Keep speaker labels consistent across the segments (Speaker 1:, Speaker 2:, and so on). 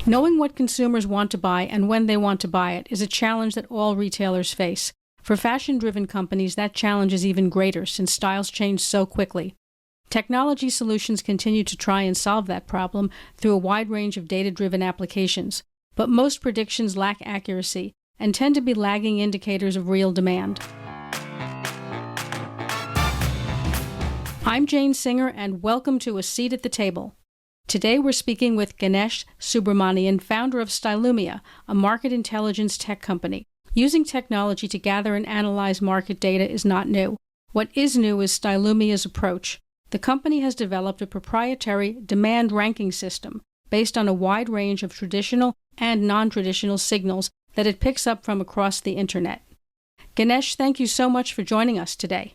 Speaker 1: Knowing what consumers want to buy and when they want to buy it is a challenge that all retailers face. For fashion-driven companies, that challenge is even greater since styles change so quickly. Technology solutions continue to try and solve that problem through a wide range of data-driven applications, but most predictions lack accuracy and tend to be lagging indicators of real demand. I'm Jane Singer, and welcome to A Seat at the Table. Today we're speaking with Ganesh Subramanian, founder of Stylumia, a market intelligence tech company. Using technology to gather and analyze market data is not new. What is new is Stylumia's approach. The company has developed a proprietary demand ranking system based on a wide range of traditional and non-traditional signals that it picks up from across the internet. Ganesh, thank you so much for joining us today.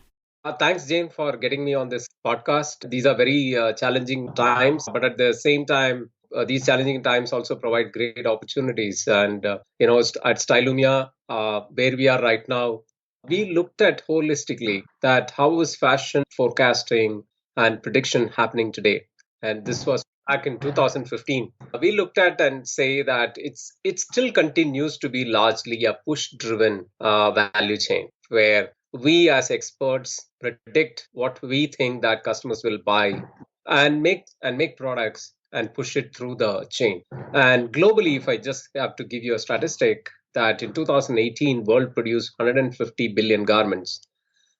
Speaker 2: Thanks, Jane, for getting me on this podcast. These are very challenging times, but at the same time, these challenging times also provide great opportunities. And, at Stylumia, where we are right now, we looked at holistically that how is fashion forecasting and prediction happening today. And this was back in 2015. We looked at and say that it still continues to be largely a push-driven value chain where we as experts predict what we think that customers will buy and make products and push it through the chain. And globally, if I just have to give you a statistic, that in 2018, world produced 150 billion garments.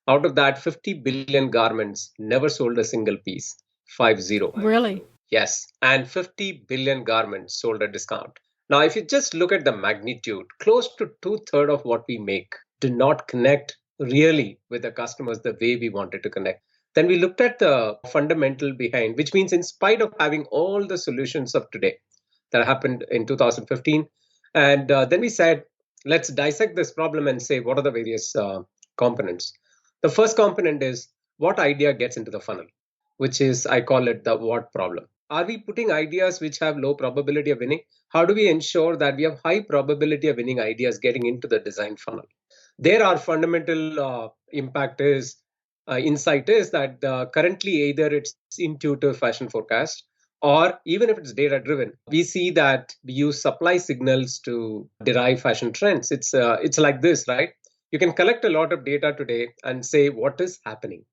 Speaker 2: Out of that, 50 billion garments never sold a single piece. 50.
Speaker 1: Really?
Speaker 2: Yes. And 50 billion garments sold at discount. Now, if you just look at the magnitude, close to 2/3 of what we make do not connect really with the customers the way we wanted to connect. Then we looked at the fundamental behind, which means in spite of having all the solutions of today that happened in 2015, and then we said, let's dissect this problem and say, what are the various components? The first component is what idea gets into the funnel, which is, I call it the what problem. Are we putting ideas which have low probability of winning? How do we ensure that we have high probability of winning ideas getting into the design funnel? There our fundamental insight is that currently either it's intuitive fashion forecast or even if it's data driven, we see that we use supply signals to derive fashion trends. It's like this, right? You can collect a lot of data today and say what is happening.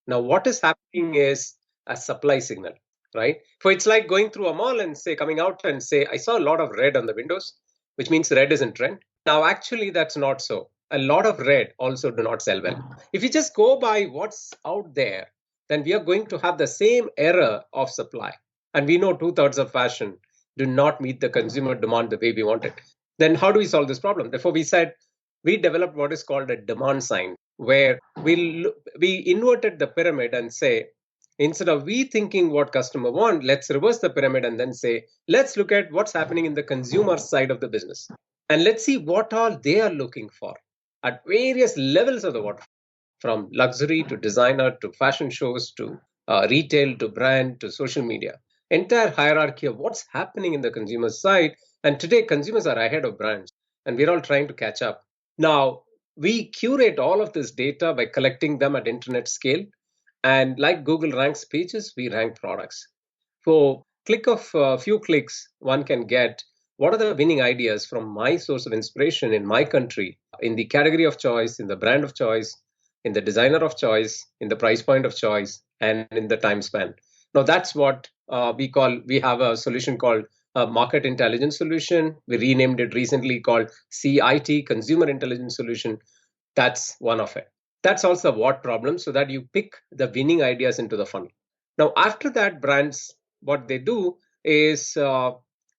Speaker 2: Now, what is happening is a supply signal, right? So it's like going through a mall and coming out and say, I saw a lot of red on the windows, which means red is in trend. Now, actually, that's not so. A lot of red also do not sell well. If you just go by what's out there, then we are going to have the same error of supply. And we know 2/3 of fashion do not meet the consumer demand the way we want it. Then how do we solve this problem? Therefore, we said we developed what is called a demand sign, where we inverted the pyramid and say, instead of we thinking what customer want, let's reverse the pyramid and then say, let's look at what's happening in the consumer side of the business. And let's see what all they are looking for at various levels of the waterfront, from luxury to designer to fashion shows to retail to brand to social media. Entire hierarchy of what's happening in the consumer side. And today, consumers are ahead of brands, and we're all trying to catch up. Now, we curate all of this data by collecting them at internet scale. And like Google ranks pages, we rank products. For a few clicks, one can get what are the winning ideas from my source of inspiration in my country, in the category of choice, in the brand of choice, in the designer of choice, in the price point of choice, and in the time span. Now, that's what we have a solution called a market intelligence solution. We renamed it recently called CIT, Consumer Intelligence Solution. That's one of it. That solves the what problem so that you pick the winning ideas into the funnel. Now, after that, brands, what they do is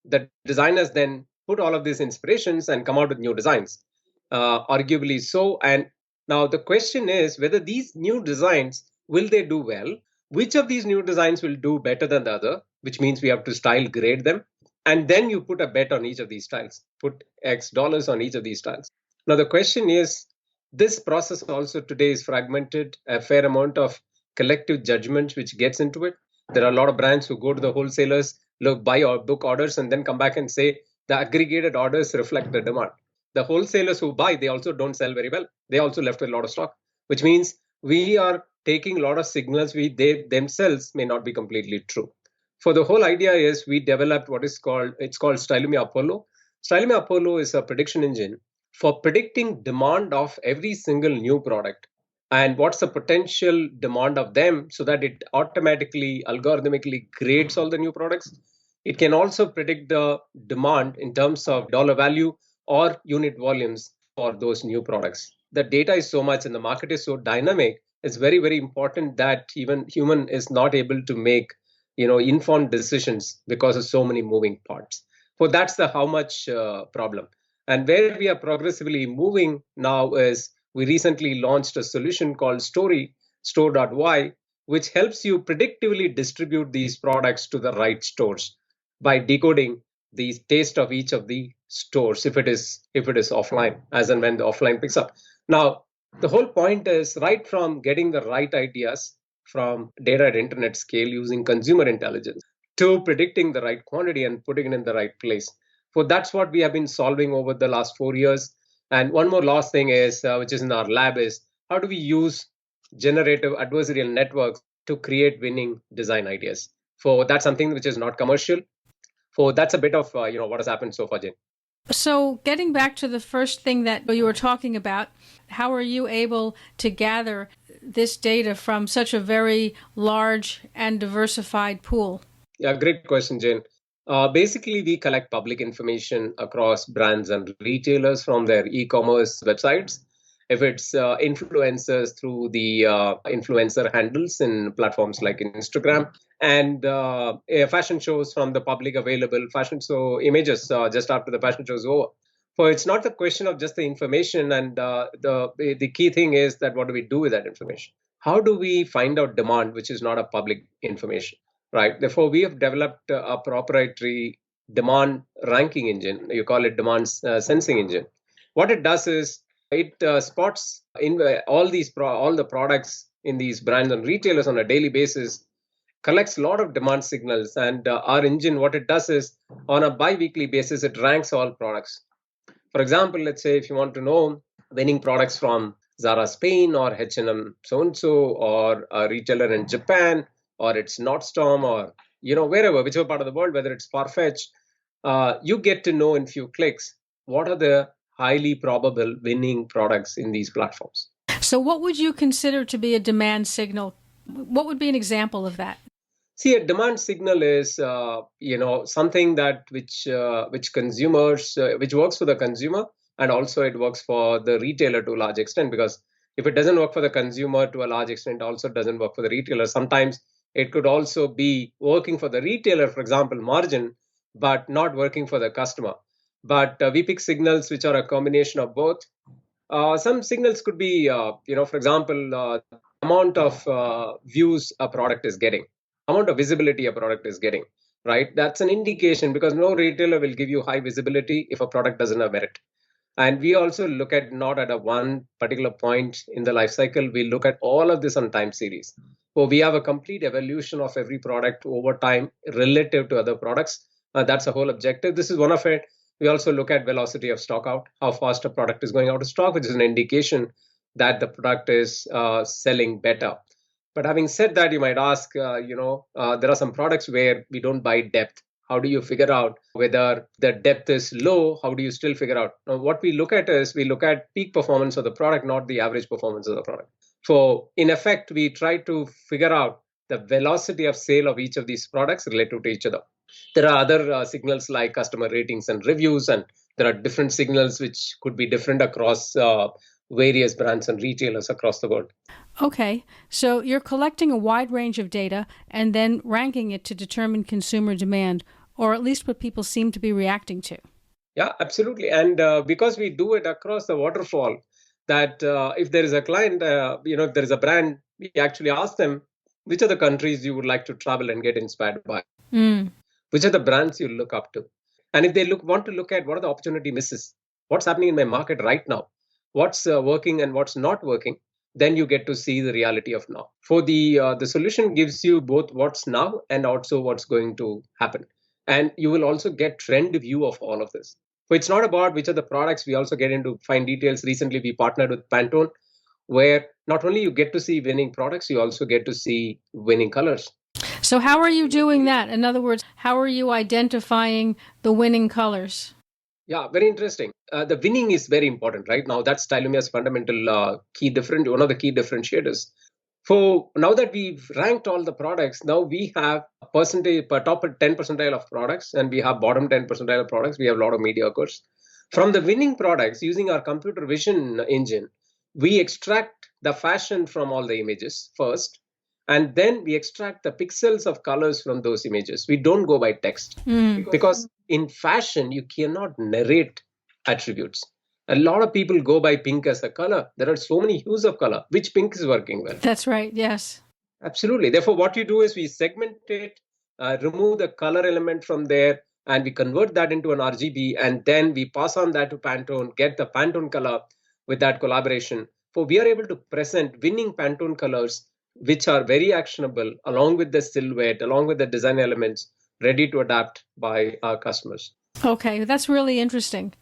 Speaker 2: the designers then put all of these inspirations and come out with new designs, arguably so. And now the question is whether these new designs, will they do well? Which of these new designs will do better than the other, which means we have to style grade them. And then you put a bet on each of these styles, put X dollars on each of these styles. Now, the question is, this process also today is fragmented, a fair amount of collective judgment which gets into it. There are a lot of brands who go to the wholesalers, buy or book orders, and then come back and say the aggregated orders reflect the demand. The wholesalers who buy, they also don't sell very well. They also left with a lot of stock, which means we are taking a lot of signals they themselves may not be completely true. For the whole idea is we developed what is called, it's called Stylumia Apollo. Stylumia Apollo is a prediction engine for predicting demand of every single new product and what's the potential demand of them, so that it automatically algorithmically grades all the new products. It can also predict the demand in terms of dollar value or unit volumes for those new products. The data is so much and the market is so dynamic, it's very, very important that even human is not able to make informed decisions because of so many moving parts. So that's the how much problem. And where we are progressively moving now is we recently launched a solution called store.y, which helps you predictively distribute these products to the right stores by decoding the taste of each of the stores if it is offline, as and when the offline picks up. Now, the whole point is right from getting the right ideas from data at internet scale using consumer intelligence to predicting the right quantity and putting it in the right place. So that's what we have been solving over the last 4 years. And one more last thing is, which is in our lab, is how do we use generative adversarial networks to create winning design ideas? So that's something which is not commercial. So that's a bit of what has happened so far, Jane.
Speaker 1: So, getting back to the first thing that you were talking about, how are you able to gather this data from such a very large and diversified pool?
Speaker 2: Yeah, great question, Jane. Basically, we collect public information across brands and retailers from their e-commerce websites. If it's influencers through the influencer handles in platforms like Instagram, and fashion shows from the public available fashion show images just after the fashion show is over. So it's not the question of just the information, and the key thing is that what do we do with that information? How do we find out demand, which is not a public information? Right. Therefore, we have developed a proprietary demand ranking engine. You call it demand sensing engine. What it does is it spots in all the products in these brands and retailers on a daily basis, collects a lot of demand signals, and our engine, what it does is on a bi-weekly basis, it ranks all products. For example, let's say if you want to know winning products from Zara Spain or H&M so and so, or a retailer in Japan, or it's Nordstrom, or wherever, whichever part of the world, whether it's Farfetch, you get to know in few clicks what are the highly probable winning products in these platforms.
Speaker 1: So, what would you consider to be a demand signal? What would be an example of that?
Speaker 2: See, a demand signal is something that which consumers which works for the consumer, and also it works for the retailer to a large extent, because if it doesn't work for the consumer to a large extent, it also doesn't work for the retailer. Sometimes it could also be working for the retailer, for example, margin, but not working for the customer. But we pick signals which are a combination of both. Some signals could be, for example, amount of views a product is getting, amount of visibility a product is getting, right? That's an indication, because no retailer will give you high visibility if a product doesn't have merit. And we also look at not at a one particular point in the life cycle, we look at all of this on time series. So we have a complete evolution of every product over time relative to other products. That's the whole objective. This is one of it. We also look at velocity of stock out, how fast a product is going out of stock, which is an indication that the product is selling better. But having said that, you might ask, there are some products where we don't buy depth. How do you figure out whether the depth is low? How do you still figure out? Now, what we look at is we look at peak performance of the product, not the average performance of the product. So in effect, we try to figure out the velocity of sale of each of these products relative to each other. There are other signals like customer ratings and reviews, and there are different signals which could be different across various brands and retailers across the world.
Speaker 1: Okay, so you're collecting a wide range of data and then ranking it to determine consumer demand, or at least what people seem to be reacting to.
Speaker 2: Yeah, absolutely. And because we do it across the waterfall, that if there is a client, if there is a brand, we actually ask them, which are the countries you would like to travel and get inspired by? Which are the brands you look up to? And if they want to look at what are the opportunity misses, what's happening in my market right now, what's working and what's not working, then you get to see the reality of now. For the solution gives you both what's now and also what's going to happen. And you will also get trend view of all of this. So it's not about which are the products. We also get into fine details. Recently, we partnered with Pantone, where not only you get to see winning products, you also get to see winning colors.
Speaker 1: So how are you doing that? In other words, how are you identifying the winning colors?
Speaker 2: Yeah, very interesting. The winning is very important, right? Now that's Stylumia's fundamental one of the key differentiators. So now that we've ranked all the products, now we have a percentage per top 10 percentile of products, and we have bottom 10 percentile of products. We have a lot of mediocres. From the winning products, using our computer vision engine, we extract the fashion from all the images first, and then we extract the pixels of colors from those images. We don't go by text because in fashion, you cannot narrate attributes. A lot of people go by pink as a color. There are so many hues of color. Which pink is working well?
Speaker 1: That's right, yes.
Speaker 2: Absolutely. Therefore, what you do is we segment it, remove the color element from there, and we convert that into an RGB, and then we pass on that to Pantone, get the Pantone color with that collaboration. For we are able to present winning Pantone colors, which are very actionable, along with the silhouette, along with the design elements, ready to adapt by our customers.
Speaker 1: Okay, that's really interesting.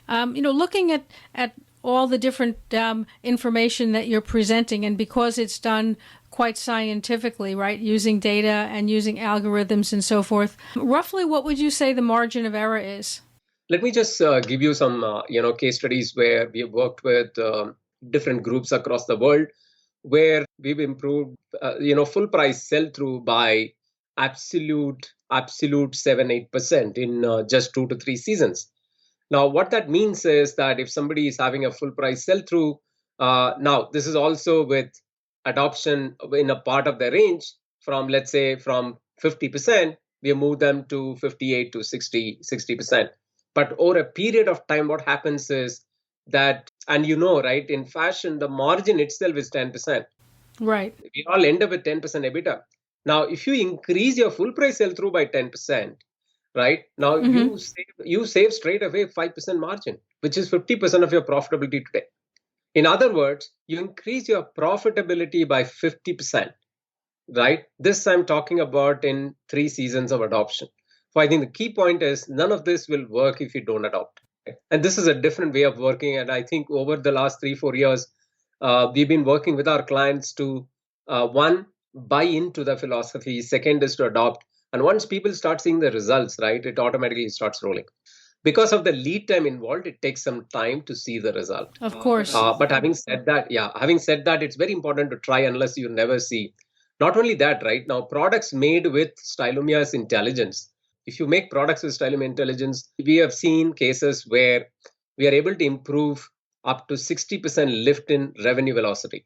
Speaker 1: Looking at all the different information that you're presenting, and because it's done quite scientifically, right, using data and using algorithms and so forth, roughly what would you say the margin of error is?
Speaker 2: Let me just give you some case studies where we have worked with different groups across the world, where we've improved full price sell through by absolute 7-8% in just 2 to 3 seasons. Now, what that means is that if somebody is having a full price sell through, now this is also with adoption in a part of the range from, let's say, from 50%, we move them to 58 to 60%. But over a period of time, what happens is that, and right, in fashion, the margin itself is 10%.
Speaker 1: Right.
Speaker 2: We all end up with 10% EBITDA. Now, if you increase your full price sell through by 10%, right? Now you save straight away 5% margin, which is 50% of your profitability today. In other words, you increase your profitability by 50%, right? This I'm talking about in 3 seasons of adoption. So I think the key point is none of this will work if you don't adopt. And this is a different way of working. And I think over the last 3-4 years, we've been working with our clients to one, buy into the philosophy. Second is to adopt. And once people start seeing the results, right, it automatically starts rolling. Because of the lead time involved, it takes some time to see the result.
Speaker 1: Of course.
Speaker 2: But having said that, it's very important to try unless you never see. Not only that, right, now products made with Stylumia's intelligence. If you make products with Stylumia intelligence, we have seen cases where we are able to improve up to 60% lift in revenue velocity,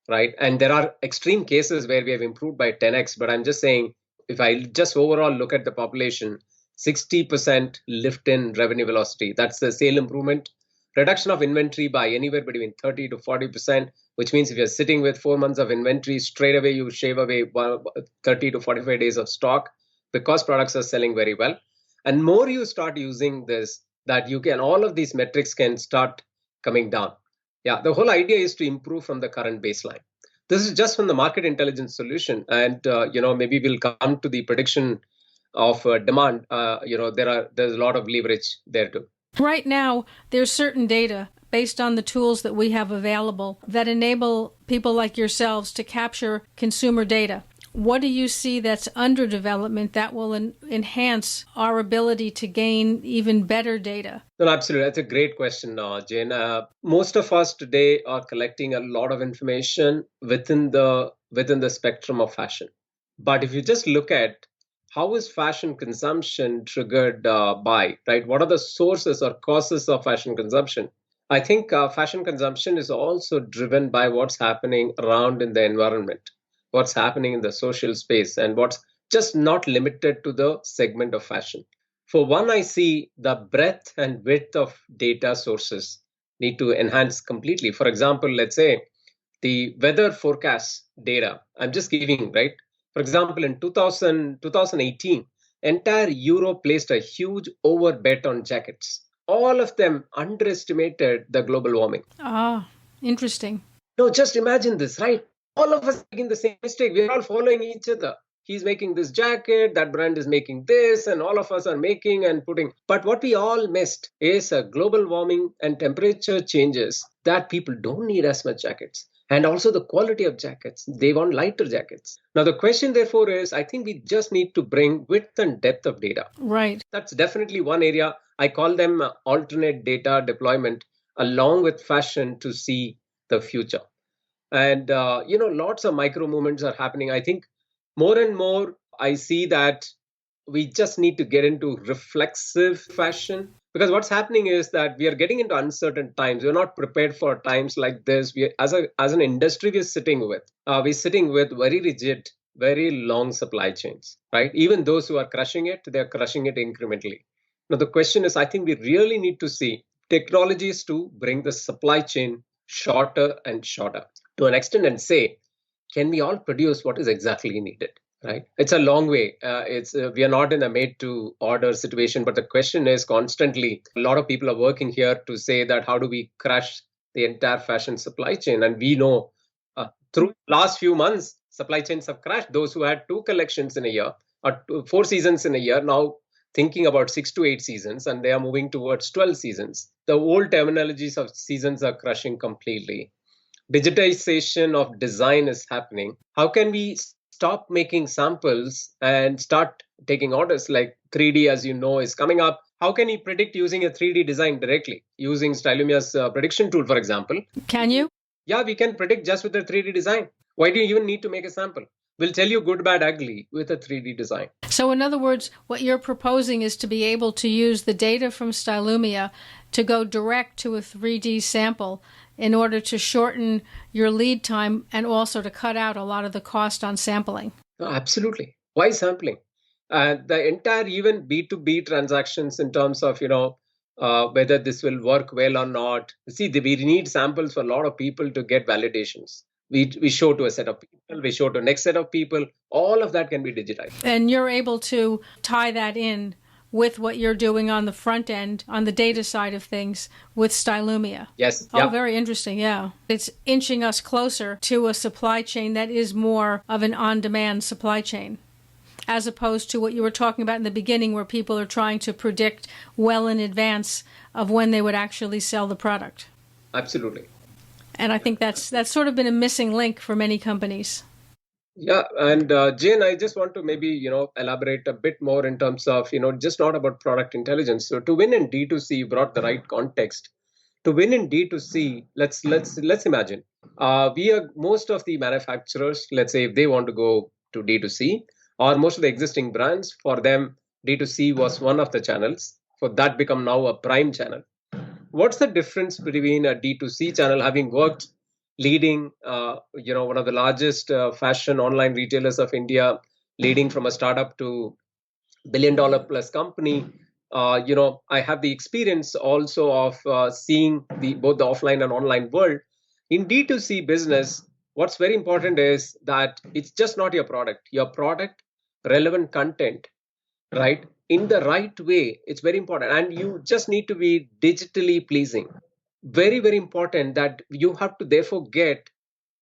Speaker 2: right? And there are extreme cases where we have improved by 10x, but I'm just saying, if I just overall look at the population, 60% lift in revenue velocity, that's the sale improvement. Reduction of inventory by anywhere between 30 to 40%, which means if you're sitting with 4 months of inventory, straight away you shave away 30 to 45 days of stock because products are selling very well. And more you start using this, that you can, all of these metrics can start coming down. Yeah, the whole idea is to improve from the current baseline. This is just from the market intelligence solution. And, maybe we'll come to the prediction of demand. There's a lot of leverage there too.
Speaker 1: Right now, there's certain data based on the tools that we have available that enable people like yourselves to capture consumer data. What do you see that's under development that will enhance our ability to gain even better data?
Speaker 2: No, absolutely. That's a great question, Jane. Most of us today are collecting a lot of information within the spectrum of fashion. But if you just look at how is fashion consumption triggered by, right? What are the sources or causes of fashion consumption? I think fashion consumption is also driven by what's happening around in the environment, what's happening in the social space, and what's just not limited to the segment of fashion. For one, I see the breadth and width of data sources need to enhance completely. For example, let's say the weather forecast data. I'm just giving, right? For example, in 2018, entire Europe placed a huge over bet on jackets. All of them underestimated the global warming.
Speaker 1: Ah, interesting.
Speaker 2: No, just imagine this, right? All of us making the same mistake. We're all following each other. He's making this jacket, that brand is making this, and all of us are making and putting. But what we all missed is a global warming and temperature changes that people don't need as much jackets. And also the quality of jackets. They want lighter jackets. Now, the question, therefore, is I think we just need to bring width and depth of data.
Speaker 1: Right.
Speaker 2: That's definitely one area. I call them alternate data deployment along with fashion to see the future. And, lots of micro movements are happening. I think more and more I see that we just need to get into reflexive fashion, because what's happening is that we are getting into uncertain times. We're not prepared for times like this. We, as an industry, we're sitting with very rigid, very long supply chains, right? Even those who are crushing it, they're crushing it incrementally. Now the question is, I think we really need to see technologies to bring the supply chain shorter and shorter to an extent, and say, can we all produce what is exactly needed? Right? It's a long way. It's We are not in a made to order situation, but the question is constantly. A lot of people are working here to say that how do we crash the entire fashion supply chain? And we know through last few months, supply chains have crashed. Those who had 2 collections in a year or 4 seasons in a year now thinking about 6 to 8 seasons, and they are moving towards 12 seasons. The old terminologies of seasons are crushing completely. Digitization of design is happening. How can we stop making samples and start taking orders? Like 3D, as you know, is coming up. How can you predict using a 3D design directly using Stylumia's prediction tool, for example?
Speaker 1: Can you?
Speaker 2: Yeah, we can predict just with a 3D design. Why do you even need to make a sample? We'll tell you good, bad, ugly with a 3D design.
Speaker 1: So, in other words, what you're proposing is to be able to use the data from Stylumia to go direct to a 3D sample in order to shorten your lead time and also to cut out a lot of the cost on sampling.
Speaker 2: No, absolutely. Why sampling? The entire even B2B transactions in terms of, whether this will work well or not. See, we need samples for a lot of people to get validations. We show to a set of people, we show to next set of people. All of that can be digitized.
Speaker 1: And you're able to tie that in with what you're doing on the front end, on the data side of things with Stylumia.
Speaker 2: Yes.
Speaker 1: Oh, yeah. Very interesting. Yeah. It's inching us closer to a supply chain that is more of an on-demand supply chain, as opposed to what you were talking about in the beginning, where people are trying to predict well in advance of when they would actually sell the product.
Speaker 2: Absolutely.
Speaker 1: And I think that's sort of been a missing link for many companies.
Speaker 2: Yeah, and Jane, I just want to maybe elaborate a bit more in terms of just not about product intelligence. So to win in D2C, you brought the right context. To win in D2C, let's imagine we are most of the manufacturers. Let's say if they want to go to D2C, or most of the existing brands, for them D2C was one of the channels. For that become now a prime channel. What's the difference between a D2C channel, having worked leading, one of the largest fashion online retailers of India, leading from a startup to billion-dollar plus company? I have the experience also of seeing both the offline and online world. In D2C business, what's very important is that it's just not your product, relevant content, right? In the right way, it's very important. And you just need to be digitally pleasing. Very, very important that you have to therefore get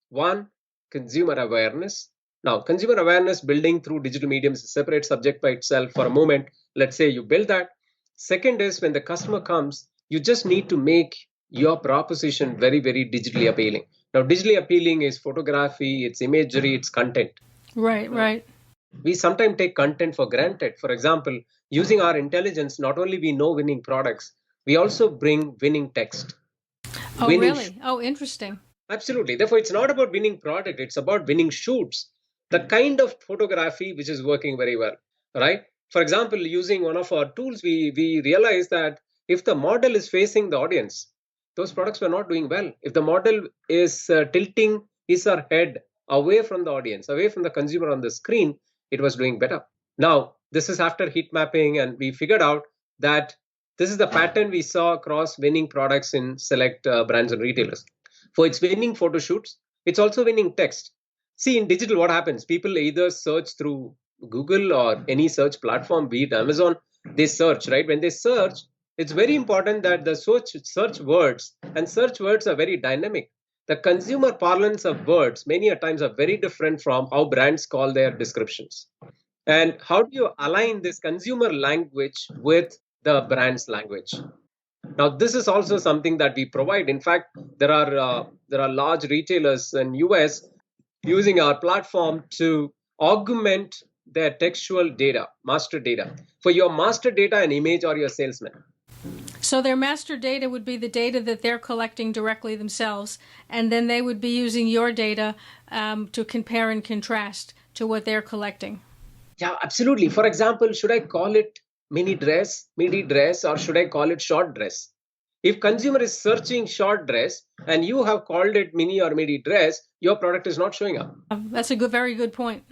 Speaker 2: one, consumer awareness. Now, consumer awareness building through digital mediums is a separate subject by itself for a moment. Let's say you build that. Second is when the customer comes, you just need to make your proposition very, very digitally appealing. Now, digitally appealing is photography, it's imagery, it's content.
Speaker 1: Right.
Speaker 2: We sometimes take content for granted. For example, using our intelligence, not only we know winning products, we also bring winning text.
Speaker 1: Oh, really? Oh, interesting.
Speaker 2: Absolutely. Therefore, it's not about winning product, it's about winning shoots. The kind of photography which is working very well, right? For example, using one of our tools, we realize that if the model is facing the audience, those products were not doing well. If the model is tilting his or head away from the audience, away from the consumer on the screen, it was doing better. Now, this is after heat mapping, and we figured out that this is the pattern we saw across winning products in select brands and retailers. For its winning photo shoots, it's also winning text. See, in digital, what happens? People either search through Google or any search platform, be it Amazon, they search, right? When they search, it's very important that the search words, and search words are very dynamic. The consumer parlance of words many a times are very different from how brands call their descriptions. And how do you align this consumer language with the brand's language? Now, this is also something that we provide. In fact, there are large retailers in US using our platform to augment their textual data, master data. For your master data, an image or your salesman.
Speaker 1: So their master data would be the data that they're collecting directly themselves, and then they would be using your data to compare and contrast to what they're collecting.
Speaker 2: Yeah, absolutely. For example, should I call it midi dress, or should I call it short dress? If consumer is searching short dress and you have called it mini or midi dress, your product is not showing up.
Speaker 1: That's a very good point.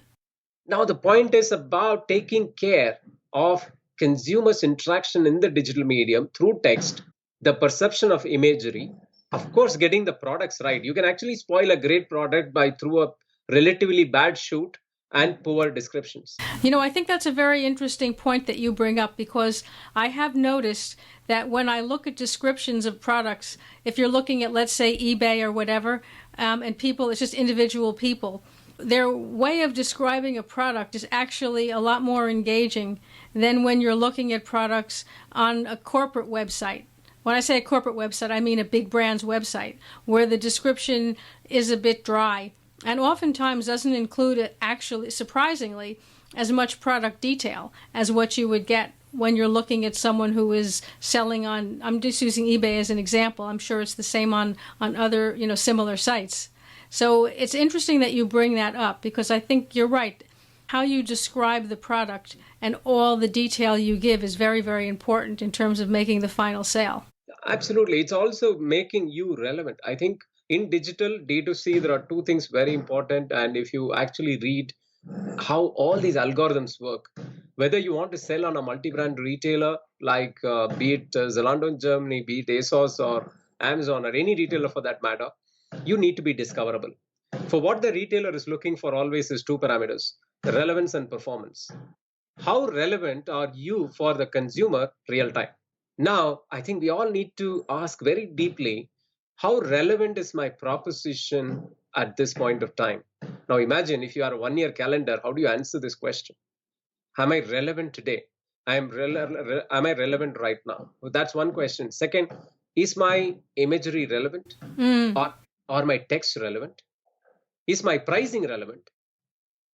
Speaker 2: Now, the point is about taking care of consumers' interaction in the digital medium through text, the perception of imagery, of course, getting the products right. You can actually spoil a great product by through a relatively bad shoot and poor descriptions.
Speaker 1: I think that's a very interesting point that you bring up, because I have noticed that when I look at descriptions of products, if you're looking at, let's say, eBay or whatever, and people, it's just individual people, their way of describing a product is actually a lot more engaging than when you're looking at products on a corporate website. When I say a corporate website, I mean a big brand's website, where the description is a bit dry and oftentimes doesn't include, actually, surprisingly, as much product detail as what you would get when you're looking at someone who is selling on, I'm just using eBay as an example. I'm sure it's the same on other, similar sites. So it's interesting that you bring that up, because I think you're right. How you describe the product and all the detail you give is very, very important in terms of making the final sale.
Speaker 2: Absolutely. It's also making you relevant. I think in digital D2C, there are two things very important. And if you actually read how all these algorithms work, whether you want to sell on a multi-brand retailer like be it Zalando in Germany, be it ASOS or Amazon or any retailer for that matter, you need to be discoverable. For what the retailer is looking for always is two parameters: relevance and performance. How relevant are you for the consumer real time? Now, I think we all need to ask very deeply, how relevant is my proposition at this point of time? Now, imagine if you are a 1 year calendar, how do you answer this question? Am I relevant today? Am I relevant right now? Well, that's one question. Second, is my imagery relevant? Or my text relevant? Is my pricing relevant?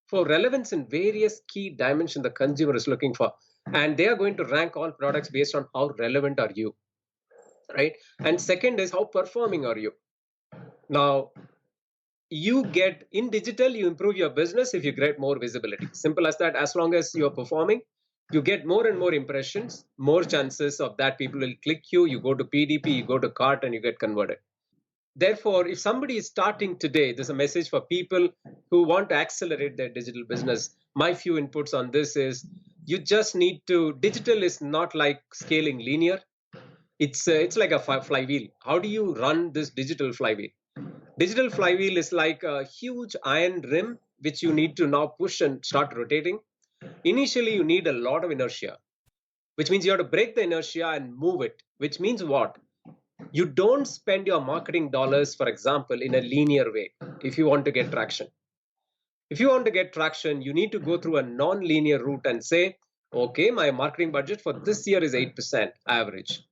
Speaker 2: For relevance in various key dimensions the consumer is looking for, and they are going to rank all products based on how relevant are you, right? And second is how performing are you. Now, you get in digital, you improve your business if you get more visibility. Simple as that. As long as you're performing, you get more and more impressions, more chances of that people will click you. You go to PDP, you go to cart, and you get converted. Therefore, if somebody is starting today, there's a message for people who want to accelerate their digital business. My few inputs on this is, you just need to, digital is not like scaling linear. It's like a flywheel. How do you run this digital flywheel? Digital flywheel is like a huge iron rim which you need to now push and start rotating. Initially, you need a lot of inertia, which means you have to break the inertia and move it, which means what? You don't spend your marketing dollars, for example, in a linear way if you want to get traction. If you want to get traction, you need to go through a non-linear route and say, okay, my marketing budget for this year is 8% average.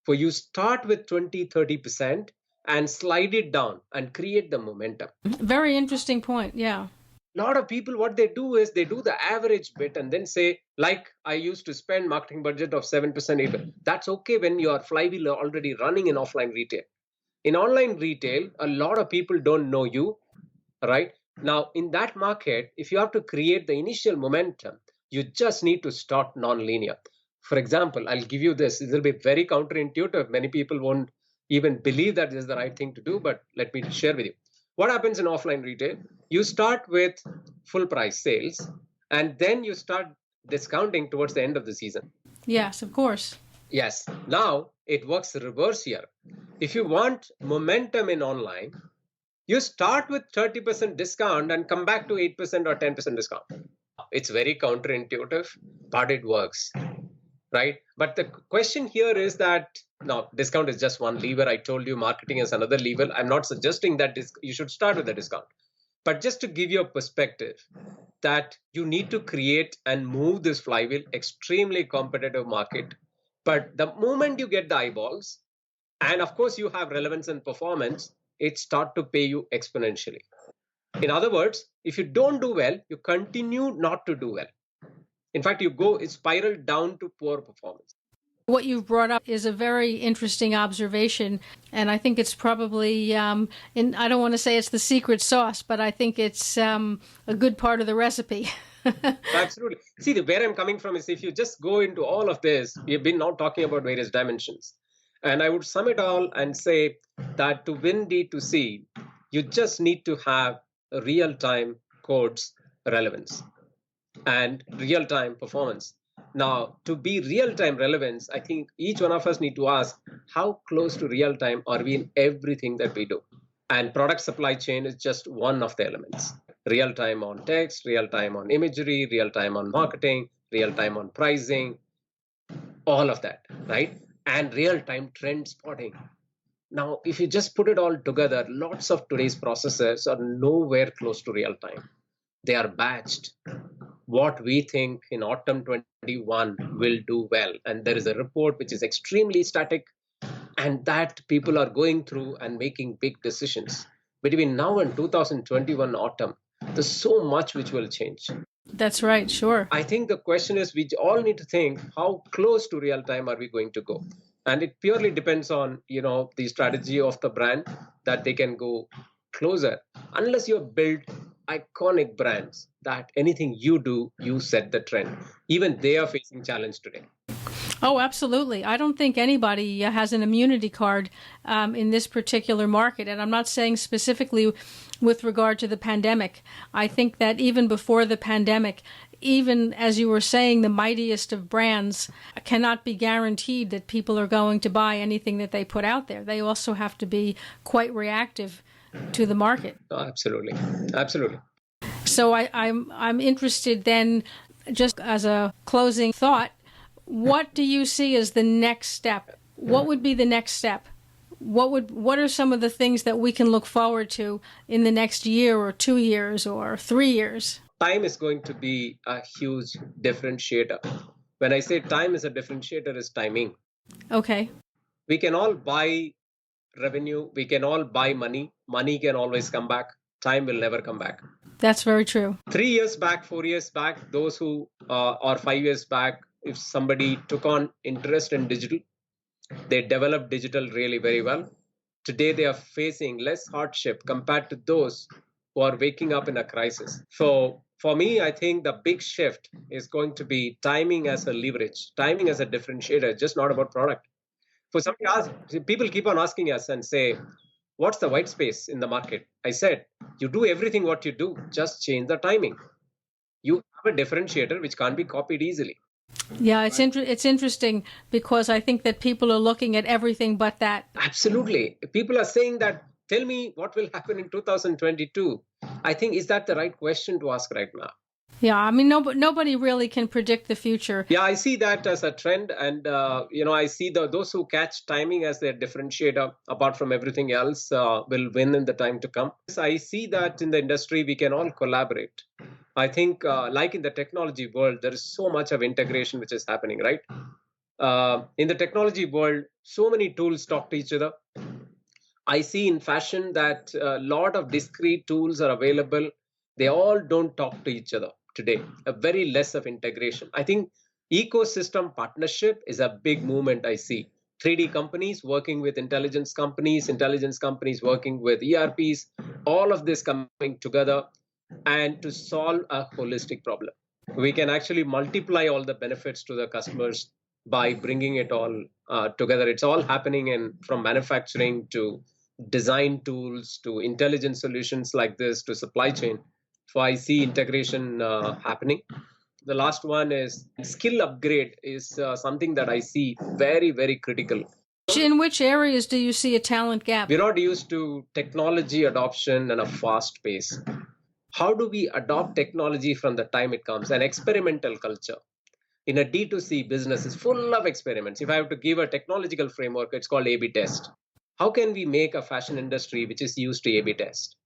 Speaker 2: For you start with 20, 30% and slide it down and create the momentum.
Speaker 1: Very interesting point. Yeah.
Speaker 2: A lot of people, what they do is they do the average bit and then say, like, I used to spend marketing budget of 7%, 8%. That's okay when your flywheel are already running in offline retail. In online retail, a lot of people don't know you, right? Now, in that market, if you have to create the initial momentum, you just need to start non-linear. For example, I'll give you this. It will be very counterintuitive. Many people won't even believe that this is the right thing to do, but let me share with you. What happens in offline retail? You start with full price sales, and then you start discounting towards the end of the season.
Speaker 1: Yes, of course.
Speaker 2: Yes. Now it works reverse here. If you want momentum in online, you start with 30% discount and come back to 8% or 10% discount. It's very counterintuitive, but it works, right? But the question here is that now discount is just one lever. I told you marketing is another lever. I'm not suggesting that you should start with a discount, but just to give you a perspective that you need to create and move this flywheel, extremely competitive market. But the moment you get the eyeballs, and of course you have relevance and performance, it start to pay you exponentially. In other words, if you don't do well, you continue not to do well. In fact, it spiral down to poor performance.
Speaker 1: What you've brought up is a very interesting observation, and I think it's probably, I don't want to say it's the secret sauce, but I think it's a good part of the recipe.
Speaker 2: Absolutely. See, where I'm coming from is if you just go into all of this, we've been now talking about various dimensions. And I would sum it all and say that to win D2C, you just need to have real time codes relevance and real time performance. Now, to be real time relevance, I think each one of us need to ask how close to real time are we in everything that we do? And product supply chain is just one of the elements. Real time on text, real time on imagery, real time on marketing, real time on pricing, all of that, right? And real time trend spotting. Now, if you just put it all together, lots of today's processes are nowhere close to real time. They are batched. What we think in autumn 21 will do well. And there is a report which is extremely static, and that people are going through and making big decisions. Between now and 2021 autumn, there's so much which will change.
Speaker 1: That's right, sure.
Speaker 2: I think the question is we all need to think how close to real time are we going to go? And it purely depends on, the strategy of the brand that they can go closer. Unless you have built iconic brands that anything you do, you set the trend. Even they are facing challenge today.
Speaker 1: Oh, absolutely. I don't think anybody has an immunity card in this particular market. And I'm not saying specifically with regard to the pandemic. I think that even before the pandemic, even as you were saying, the mightiest of brands cannot be guaranteed that people are going to buy anything that they put out there. They also have to be quite reactive to the market.
Speaker 2: Oh, absolutely. Absolutely.
Speaker 1: So I'm interested then, just as a closing thought, what do you see as the next step? What would be the next step? What are some of the things that we can look forward to in the next year or 2 years or 3 years?
Speaker 2: Time is going to be a huge differentiator. When I say time is a differentiator, is timing.
Speaker 1: Okay.
Speaker 2: We can all buy revenue. We can all buy money. Money can always come back. Time will never come back.
Speaker 1: That's very true.
Speaker 2: 3 years back, 4 years back, those who or 5 years back, if somebody took on interest in digital, they developed digital really very well. Today, they are facing less hardship compared to those who are waking up in a crisis. So for me, I think the big shift is going to be timing as a leverage, timing as a differentiator, just not about product. For people keep on asking us and say, what's the white space in the market? I said, you do everything what you do, just change the timing. You have a differentiator which can't be copied easily.
Speaker 1: Yeah, it's interesting because I think that people are looking at everything but that.
Speaker 2: Absolutely. People are saying that, tell me what will happen in 2022. I think, is that the right question to ask right now?
Speaker 1: Yeah, I mean, nobody really can predict the future.
Speaker 2: Yeah, I see that as a trend. And, I see those who catch timing as their differentiator, apart from everything else, will win in the time to come. I see that in the industry, we can all collaborate. I think, like in the technology world, there is so much of integration which is happening, right? In the technology world, so many tools talk to each other. I see in fashion that a lot of discrete tools are available. They all don't talk to each other today. A very less of integration. I think ecosystem partnership is a big movement I see. 3D companies working with intelligence companies working with ERPs, all of this coming together and to solve a holistic problem. We can actually multiply all the benefits to the customers by bringing it all together. It's all happening from manufacturing to design tools to intelligent solutions like this to supply chain. So I see integration happening. The last one is skill upgrade is something that I see very, very critical.
Speaker 1: In which areas do you see a talent gap?
Speaker 2: We're not used to technology adoption and a fast pace. How do we adopt technology from the time it comes? An experimental culture. In a D2C business is full of experiments. If I have to give a technological framework, it's called A/B test. How can we make a fashion industry which is used to A/B test?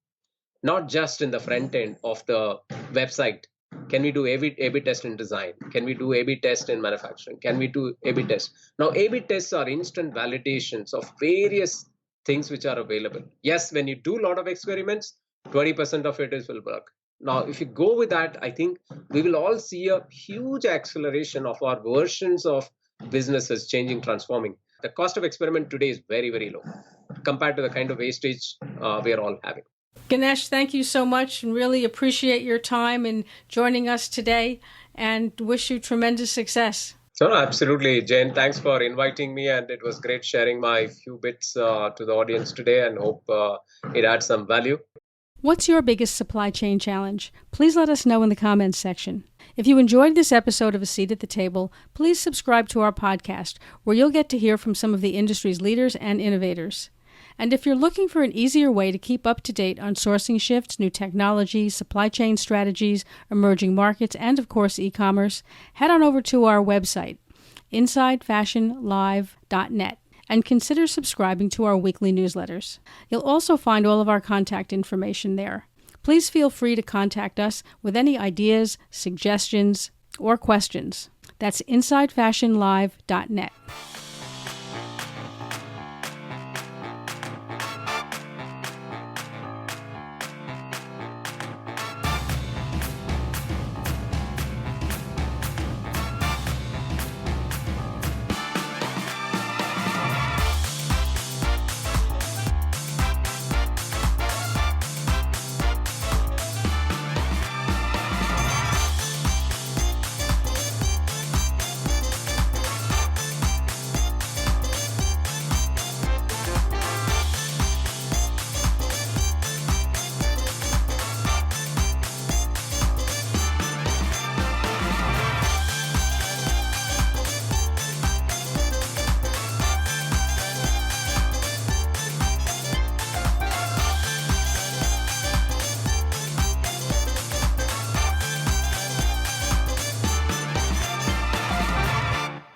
Speaker 2: Not just in the front end of the website, Can we do A/B test in design? Can we do A/B test in manufacturing? Can we do A/B test? Now, A/B tests are instant validations of various things which are available. Yes, when you do a lot of experiments, 20% of it will work. Now, if you go with that, I think we will all see a huge acceleration of our versions of businesses changing, transforming. The cost of experiment today is very, very low compared to the kind of wastage we are all having.
Speaker 1: Ganesh, thank you so much and really appreciate your time in joining us today and wish you tremendous success.
Speaker 2: So, absolutely, Jane. Thanks for inviting me, and it was great sharing my few bits to the audience today, and hope it adds some value.
Speaker 1: What's your biggest supply chain challenge? Please let us know in the comments section. If you enjoyed this episode of A Seat at the Table, please subscribe to our podcast, where you'll get to hear from some of the industry's leaders and innovators. And if you're looking for an easier way to keep up to date on sourcing shifts, new technologies, supply chain strategies, emerging markets, and of course e-commerce, head on over to our website, InsideFashionLive.net, and consider subscribing to our weekly newsletters. You'll also find all of our contact information there. Please feel free to contact us with any ideas, suggestions, or questions. That's InsideFashionLive.net.